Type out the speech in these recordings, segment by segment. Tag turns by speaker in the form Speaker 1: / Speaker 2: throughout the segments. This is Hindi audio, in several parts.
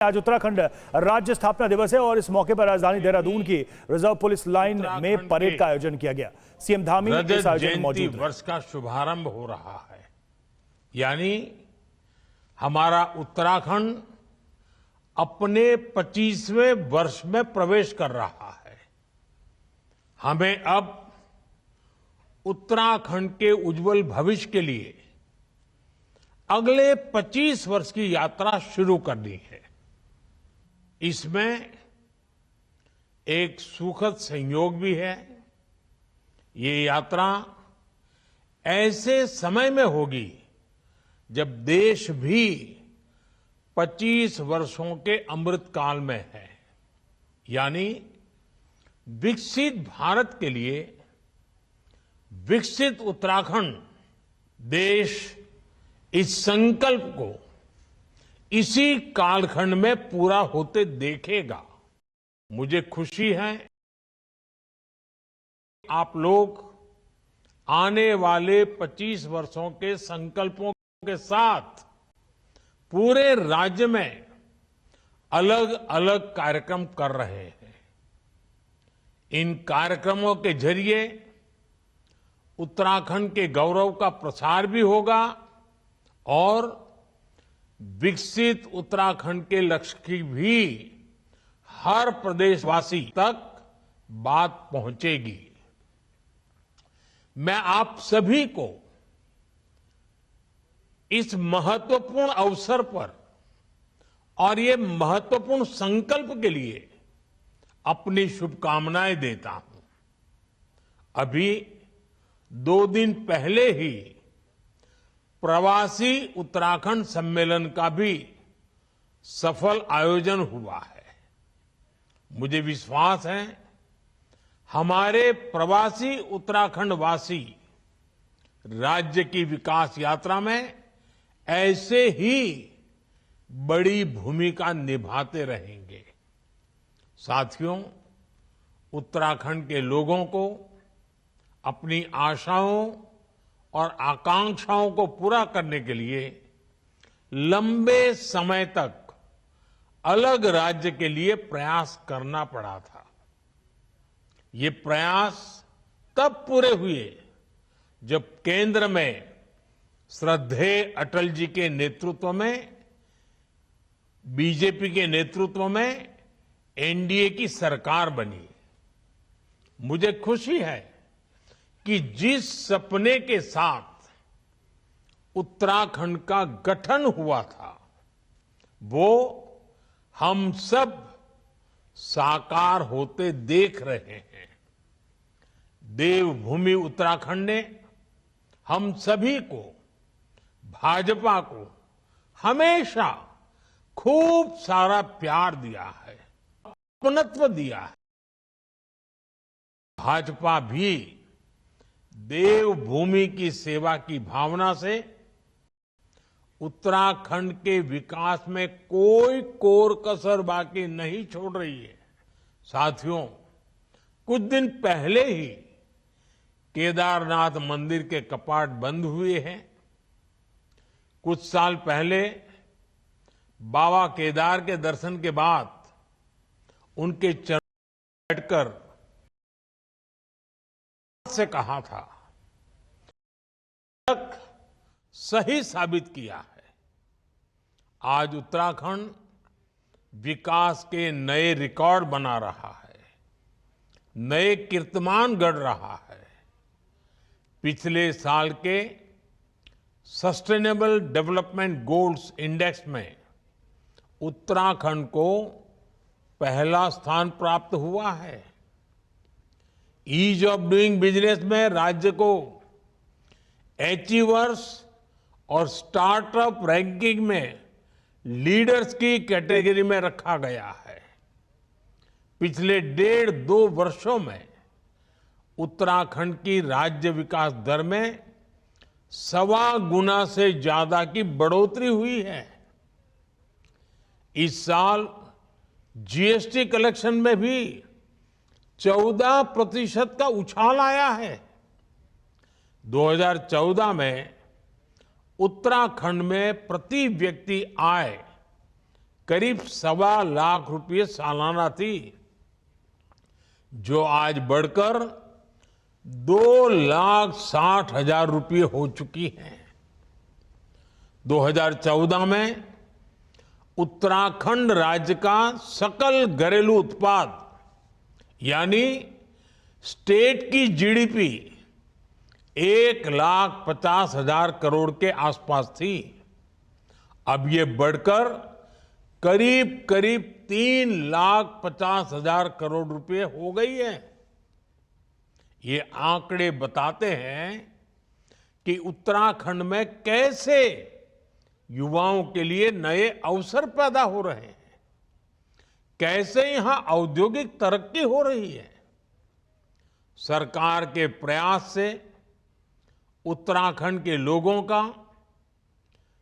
Speaker 1: आज उत्तराखंड राज्य स्थापना दिवस है और इस मौके पर राजधानी देहरादून की रिजर्व पुलिस लाइन में परेड का आयोजन किया गया। सीएम धामी इस आयोजन में मौजूद रहे।
Speaker 2: वर्ष का शुभारंभ हो रहा है, यानी हमारा उत्तराखंड अपने 25वें वर्ष में प्रवेश कर रहा है। हमें अब उत्तराखंड के उज्जवल भविष्य के लिए अगले 25 वर्ष की यात्रा शुरू करनी है। इसमें एक सुखद संयोग भी है। ये यात्रा ऐसे समय में होगी जब देश भी 25 वर्षों के अमृत काल में है, यानी विकसित भारत के लिए विकसित उत्तराखंड। देश इस संकल्प को इसी कालखंड में पूरा होते देखेगा। मुझे खुशी है आप लोग आने वाले 25 वर्षों के संकल्पों के साथ पूरे राज्य में अलग अलग कार्यक्रम कर रहे हैं। इन कार्यक्रमों के जरिए उत्तराखंड के गौरव का प्रसार भी होगा और विकसित उत्तराखंड के लक्ष्य की भी हर प्रदेशवासी तक बात पहुंचेगी। मैं आप सभी को इस महत्वपूर्ण अवसर पर और ये महत्वपूर्ण संकल्प के लिए अपनी शुभकामनाएं देता हूं। अभी 2 दिन पहले ही प्रवासी उत्तराखंड सम्मेलन का भी सफल आयोजन हुआ है। मुझे विश्वास है हमारे प्रवासी उत्तराखंड वासी राज्य की विकास यात्रा में ऐसे ही बड़ी भूमिका निभाते रहेंगे। साथियों, उत्तराखंड के लोगों को अपनी आशाओं और आकांक्षाओं को पूरा करने के लिए लंबे समय तक अलग राज्य के लिए प्रयास करना पड़ा था। ये प्रयास तब पूरे हुए जब केंद्र में श्रद्धेय अटल जी के नेतृत्व में, बीजेपी के नेतृत्व में एनडीए की सरकार बनी। मुझे खुशी है कि जिस सपने के साथ उत्तराखंड का गठन हुआ था वो हम सब साकार होते देख रहे हैं। देवभूमि उत्तराखंड ने हम सभी को, भाजपा को हमेशा खूब सारा प्यार दिया है, अपनत्व दिया है। भाजपा भी देवभूमि की सेवा की भावना से उत्तराखंड के विकास में कोई कोर कसर बाकी नहीं छोड़ रही है। साथियों, कुछ दिन पहले ही केदारनाथ मंदिर के कपाट बंद हुए हैं। कुछ साल पहले बाबा केदार के दर्शन के बाद उनके चरणों में बैठकर से कहा था, सही साबित किया है। आज उत्तराखंड विकास के नए रिकॉर्ड बना रहा है, नए कीर्तिमान गढ़ रहा है। पिछले साल के सस्टेनेबल डेवलपमेंट गोल्स इंडेक्स में उत्तराखंड को पहला स्थान प्राप्त हुआ है। ईज ऑफ डूइंग बिजनेस में राज्य को अचीवर्स और स्टार्टअप रैंकिंग में लीडर्स की कैटेगरी में रखा गया है। पिछले 1.5-2 वर्षों में उत्तराखंड की राज्य विकास दर में 1.25 गुना से ज्यादा की बढ़ोतरी हुई है। इस साल जीएसटी कलेक्शन में भी 14% का उछाल आया है। 2014 में उत्तराखंड में प्रति व्यक्ति आय करीब 1.25 लाख रुपए सालाना थी, जो आज बढ़कर 2,60,000 रुपये हो चुकी है। 2014 में उत्तराखंड राज्य का सकल घरेलू उत्पाद यानी स्टेट की जीडीपी 1,50,000 करोड़ के आसपास थी। अब ये बढ़कर करीब करीब 3,50,000 करोड़ रुपए हो गई है। ये आंकड़े बताते हैं कि उत्तराखंड में कैसे युवाओं के लिए नए अवसर पैदा हो रहे हैं, कैसे यहां औद्योगिक तरक्की हो रही है। सरकार के प्रयास से उत्तराखंड के लोगों का,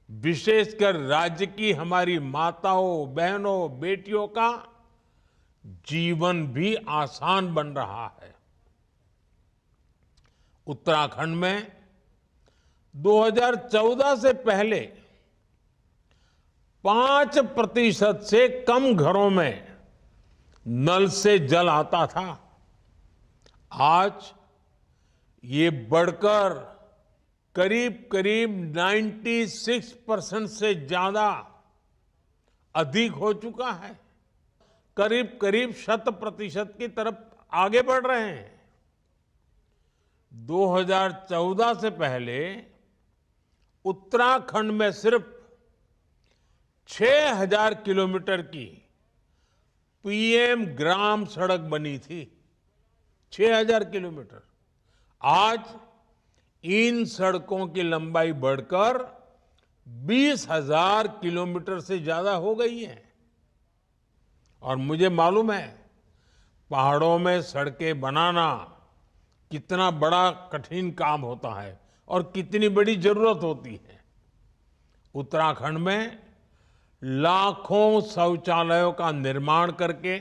Speaker 2: विशेषकर राज्य की हमारी माताओं, बहनों, बेटियों का जीवन भी आसान बन रहा है। उत्तराखंड में 2014 से पहले 5% से कम घरों में नल से जल आता था। आज ये बढ़कर करीब करीब 96% से ज्यादा अधिक हो चुका है। करीब करीब 100% की तरफ आगे बढ़ रहे हैं। 2014 से पहले उत्तराखंड में सिर्फ 6,000 किलोमीटर की पीएम ग्राम सड़क बनी थी। 6,000 किलोमीटर। आज इन सड़कों की लंबाई बढ़कर 20,000 किलोमीटर से ज्यादा हो गई है। और मुझे मालूम है पहाड़ों में सड़कें बनाना कितना बड़ा कठिन काम होता है और कितनी बड़ी जरूरत होती है। उत्तराखंड में लाखों शौचालयों का निर्माण करके,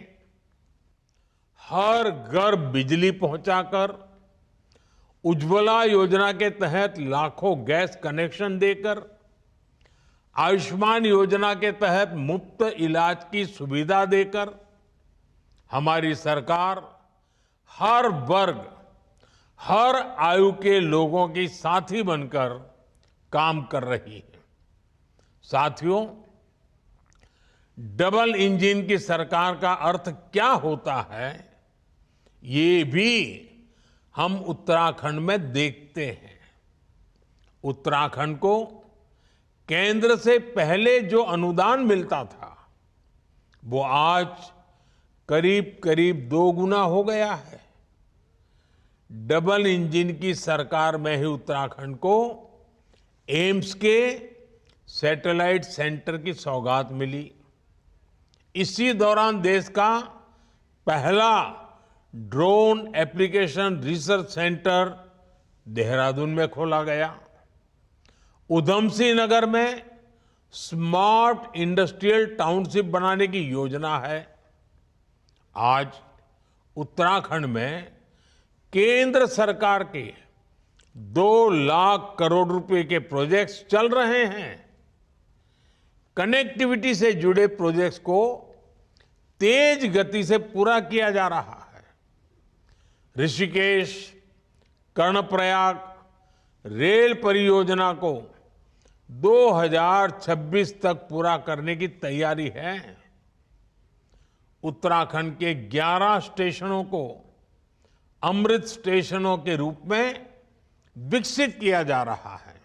Speaker 2: हर घर बिजली पहुंचाकर, उज्ज्वला योजना के तहत लाखों गैस कनेक्शन देकर, आयुष्मान योजना के तहत मुफ्त इलाज की सुविधा देकर हमारी सरकार हर वर्ग, हर आयु के लोगों की साथी बनकर काम कर रही है। साथियों, डबल इंजन की सरकार का अर्थ क्या होता है, ये भी हम उत्तराखंड में देखते हैं। उत्तराखंड को केंद्र से पहले जो अनुदान मिलता था, वो आज करीब करीब 2 गुना हो गया है। डबल इंजन की सरकार में ही उत्तराखंड को एम्स के सैटेलाइट सेंटर की सौगात मिली। इसी दौरान देश का पहला drone application research centre Dehradun में खोला गया। उधमसिंह नगर में स्मार्ट इंडस्ट्रियल टाउनशिप बनाने की योजना है। आज उत्तराखंड में केंद्र सरकार के 2 लाख करोड़ रुपए के प्रोजेक्ट्स चल रहे हैं। कनेक्टिविटी से जुड़े प्रोजेक्ट्स को तेज गति से पूरा किया जा रहा है। ऋषिकेश, कर्णप्रयाग रेल परियोजना को 2026 तक पूरा करने की तैयारी है। उत्तराखंड के 11 स्टेशनों को अमृत स्टेशनों के रूप में विकसित किया जा रहा है।